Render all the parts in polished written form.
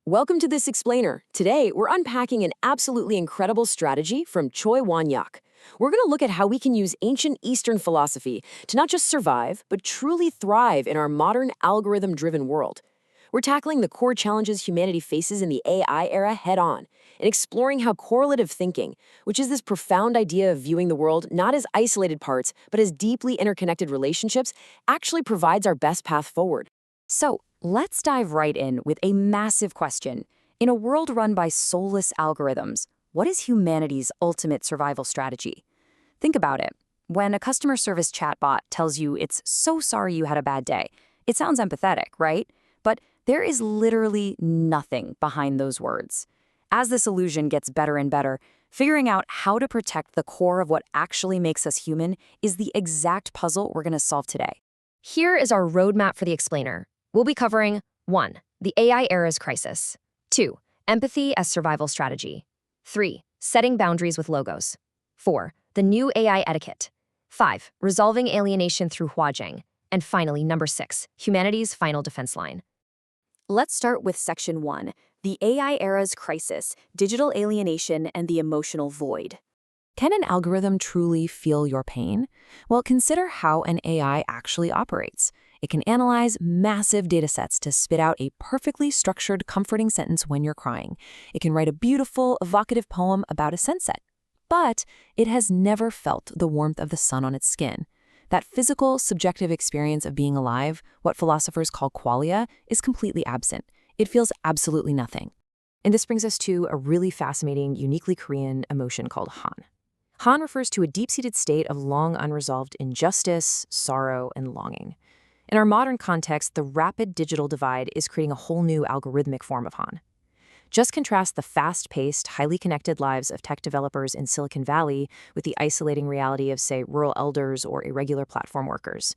Welcome to This Explainer. Today, we're unpacking an absolutely incredible strategy from Choi Won-yak. We're going to look at how we can use ancient Eastern philosophy to not just survive, but truly thrive in our modern algorithm-driven world. We're tackling the core challenges humanity faces in the AI era head-on and exploring how correlative thinking, which is this profound idea of viewing the world not as isolated parts, but as deeply interconnected relationships, actually provides our best path forward. So, let's dive right in with a massive question. In a world run by soulless algorithms, what is humanity's ultimate survival strategy? Think about it. When a customer service chatbot tells you it's so sorry you had a bad day, it sounds empathetic, right? But there is literally nothing behind those words. As this illusion gets better and better, figuring out how to protect the core of what actually makes us human is the exact puzzle we're going to solve today. Here is our roadmap for the explainer. We'll be covering 1. The AI era's crisis. 2. Empathy as survival strategy. 3. Setting boundaries with logos. 4. The new AI etiquette. 5. Resolving alienation through Huazheng. And finally, number 6. Humanity's final defense line. Let's start with Section 1, the AI era's crisis, digital alienation, and the emotional void. Can an algorithm truly feel your pain? Well, consider how an AI actually operates. It can analyze massive datasets to spit out a perfectly structured, comforting sentence when you're crying. It can write a beautiful, evocative poem about a sunset. But it has never felt the warmth of the sun on its skin. That physical, subjective experience of being alive, what philosophers call qualia, is completely absent. It feels absolutely nothing. And this brings us to a really fascinating, uniquely Korean emotion called han. Han refers to a deep-seated state of long unresolved injustice, sorrow, and longing. In our modern context, the rapid digital divide is creating a whole new algorithmic form of Han. Just contrast the fast-paced, highly connected lives of tech developers in Silicon Valley with the isolating reality of, say, rural elders or irregular platform workers.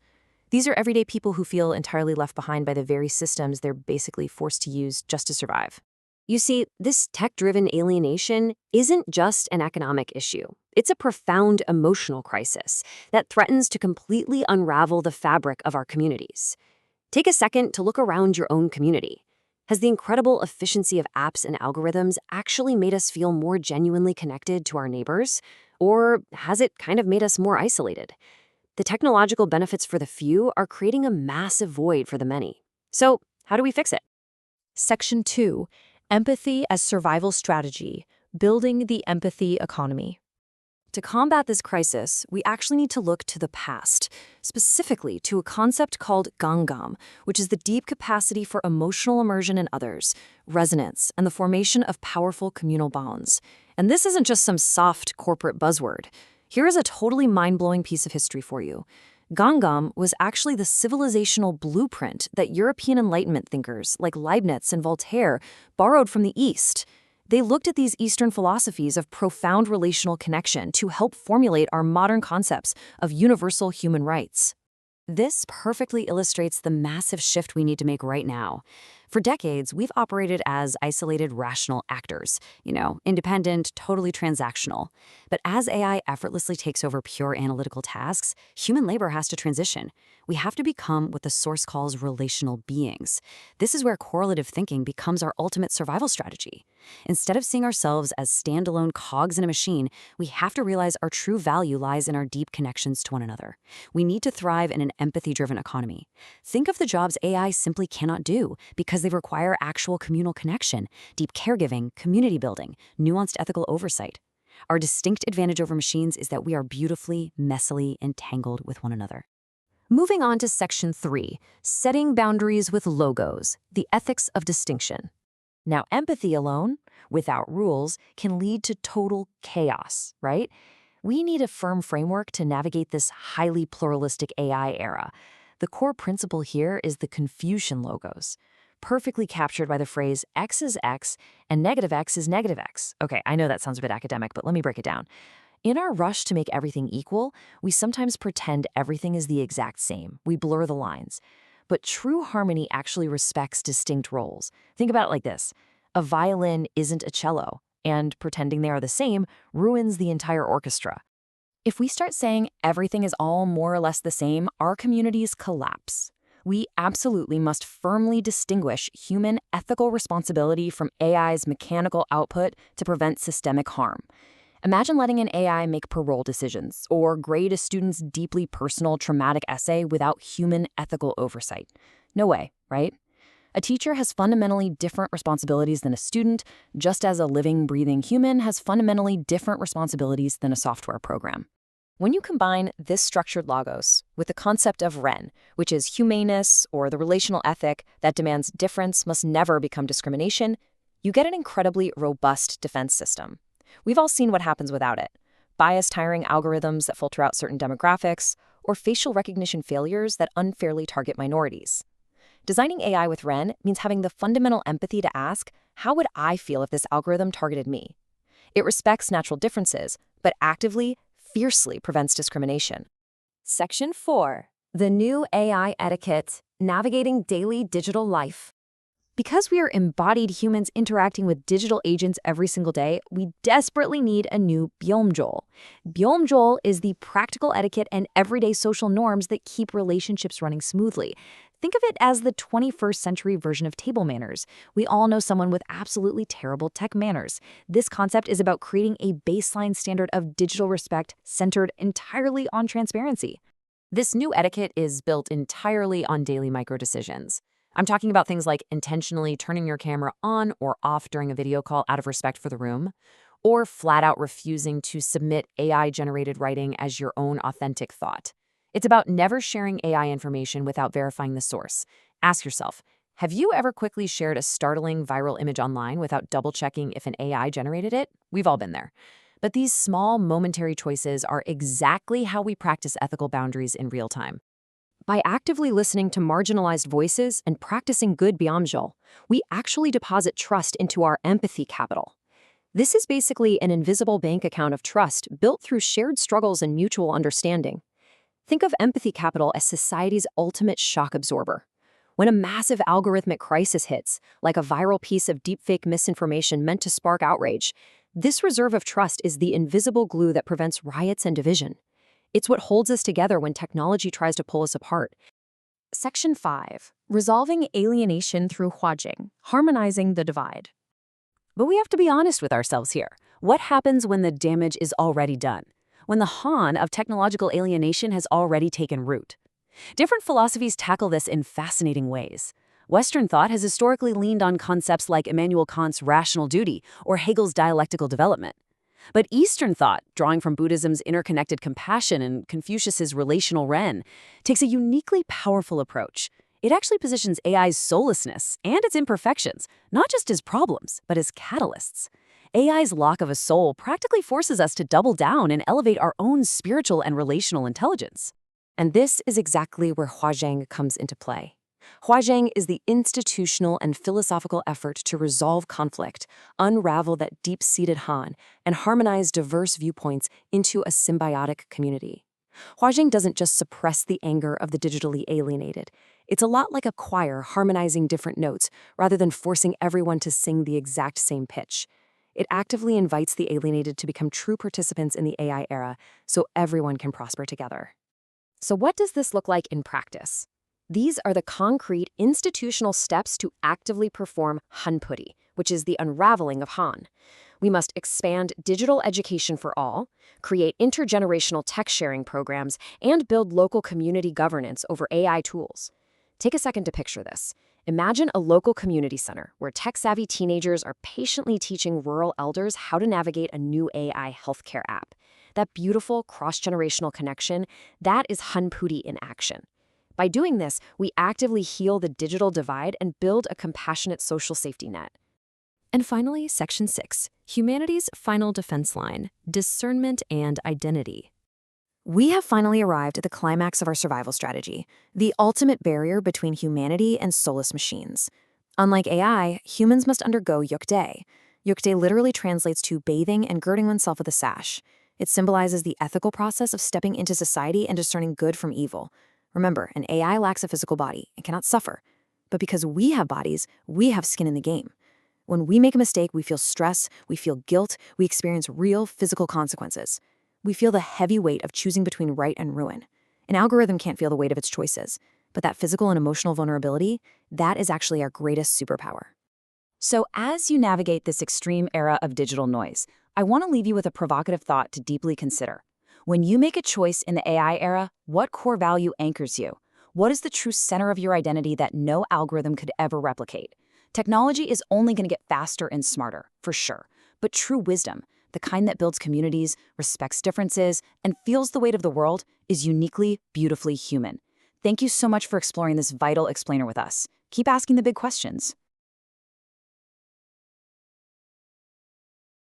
These are everyday people who feel entirely left behind by the very systems they're basically forced to use just to survive. You see, this tech-driven alienation isn't just an economic issue. It's a profound emotional crisis that threatens to completely unravel the fabric of our communities. Take a second to look around your own community. Has the incredible efficiency of apps and algorithms actually made us feel more genuinely connected to our neighbors? Or has it kind of made us more isolated? The technological benefits for the few are creating a massive void for the many. So, how do we fix it? Section 2. Empathy as survival strategy, building the empathy economy. To combat this crisis, we actually need to look to the past, specifically to a concept called ganggam, which is the deep capacity for emotional immersion in others, resonance, and the formation of powerful communal bonds. And this isn't just some soft corporate buzzword. Here is a totally mind-blowing piece of history for you. Ganggam was actually the civilizational blueprint that European Enlightenment thinkers like Leibniz and Voltaire borrowed from the East. They looked at these Eastern philosophies of profound relational connection to help formulate our modern concepts of universal human rights. This perfectly illustrates the massive shift we need to make right now. For decades, we've operated as isolated, rational actors, independent, totally transactional. But as AI effortlessly takes over pure analytical tasks, human labor has to transition. We have to become what the source calls relational beings. This is where correlative thinking becomes our ultimate survival strategy. Instead of seeing ourselves as standalone cogs in a machine, we have to realize our true value lies in our deep connections to one another. We need to thrive in an empathy-driven economy. Think of the jobs AI simply cannot do because they require actual communal connection, deep caregiving, community building, nuanced ethical oversight. Our distinct advantage over machines is that we are beautifully, messily entangled with one another. Moving on to Section 3, setting boundaries with logos, the ethics of distinction. Now, empathy alone, without rules, can lead to total chaos, right? We need a firm framework to navigate this highly pluralistic AI era. The core principle here is the Confucian logos, perfectly captured by the phrase X is X and negative X is negative X. Okay, I know that sounds a bit academic, but let me break it down. In our rush to make everything equal, we sometimes pretend everything is the exact same. We blur the lines. But true harmony actually respects distinct roles. Think about it like this. A violin isn't a cello, and pretending they are the same ruins the entire orchestra. If we start saying everything is all more or less the same, our communities collapse. We absolutely must firmly distinguish human ethical responsibility from AI's mechanical output to prevent systemic harm. Imagine letting an AI make parole decisions or grade a student's deeply personal, traumatic essay without human ethical oversight. No way, right? A teacher has fundamentally different responsibilities than a student, just as a living, breathing human has fundamentally different responsibilities than a software program. When you combine this structured logos with the concept of REN, which is humaneness or the relational ethic that demands difference must never become discrimination, you get an incredibly robust defense system. We've all seen what happens without it: biased hiring algorithms that filter out certain demographics, or facial recognition failures that unfairly target minorities. Designing AI with REN means having the fundamental empathy to ask, how would I feel if this algorithm targeted me? It respects natural differences, but actively, fiercely prevents discrimination. Section 4. The new AI etiquette, navigating daily digital life. Because we are embodied humans interacting with digital agents every single day, we desperately need a new Byomjol. Byomjol is the practical etiquette and everyday social norms that keep relationships running smoothly. Think of it as the 21st century version of table manners. We all know someone with absolutely terrible tech manners. This concept is about creating a baseline standard of digital respect centered entirely on transparency. This new etiquette is built entirely on daily micro-decisions. I'm talking about things like intentionally turning your camera on or off during a video call out of respect for the room, or flat out refusing to submit AI-generated writing as your own authentic thought. It's about never sharing AI information without verifying the source. Ask yourself, have you ever quickly shared a startling viral image online without double-checking if an AI generated it? We've all been there. But these small, momentary choices are exactly how we practice ethical boundaries in real time. By actively listening to marginalized voices and practicing good Byomjol, we actually deposit trust into our empathy capital. This is basically an invisible bank account of trust built through shared struggles and mutual understanding. Think of empathy capital as society's ultimate shock absorber. When a massive algorithmic crisis hits, like a viral piece of deepfake misinformation meant to spark outrage, this reserve of trust is the invisible glue that prevents riots and division. It's what holds us together when technology tries to pull us apart. Section 5. Resolving alienation through Huajing, harmonizing the divide. But we have to be honest with ourselves here. What happens when the damage is already done? When the Han of technological alienation has already taken root? Different philosophies tackle this in fascinating ways. Western thought has historically leaned on concepts like Immanuel Kant's rational duty or Hegel's dialectical development. But Eastern thought, drawing from Buddhism's interconnected compassion and Confucius's relational Ren, takes a uniquely powerful approach. It actually positions AI's soullessness and its imperfections not just as problems, but as catalysts. AI's lack of a soul practically forces us to double down and elevate our own spiritual and relational intelligence. And this is exactly where Huajing comes into play. Huajing is the institutional and philosophical effort to resolve conflict, unravel that deep-seated Han, and harmonize diverse viewpoints into a symbiotic community. Huajing doesn't just suppress the anger of the digitally alienated. It's a lot like a choir harmonizing different notes rather than forcing everyone to sing the exact same pitch. It actively invites the alienated to become true participants in the AI era so everyone can prosper together. So what does this look like in practice? These are the concrete institutional steps to actively perform Hanpuri, which is the unraveling of Han. We must expand digital education for all, create intergenerational tech sharing programs, and build local community governance over AI tools. Take a second to picture this. Imagine a local community center where tech-savvy teenagers are patiently teaching rural elders how to navigate a new AI healthcare app. That beautiful cross-generational connection, that is Hanpuri in action. By doing this, we actively heal the digital divide and build a compassionate social safety net. And finally, Section 6, humanity's final defense line, discernment and identity. We have finally arrived at the climax of our survival strategy, the ultimate barrier between humanity and soulless machines. Unlike AI, humans must undergo yukdae. Yukdae literally translates to bathing and girding oneself with a sash. It symbolizes the ethical process of stepping into society and discerning good from evil. Remember, an AI lacks a physical body and cannot suffer. But because we have bodies, we have skin in the game. When we make a mistake, we feel stress, we feel guilt, we experience real physical consequences. We feel the heavy weight of choosing between right and ruin. An algorithm can't feel the weight of its choices. But that physical and emotional vulnerability, that is actually our greatest superpower. So as you navigate this extreme era of digital noise, I want to leave you with a provocative thought to deeply consider. When you make a choice in the AI era, what core value anchors you? What is the true center of your identity that no algorithm could ever replicate? Technology is only going to get faster and smarter, for sure. But true wisdom, the kind that builds communities, respects differences, and feels the weight of the world, is uniquely, beautifully human. Thank you so much for exploring this vital explainer with us. Keep asking the big questions.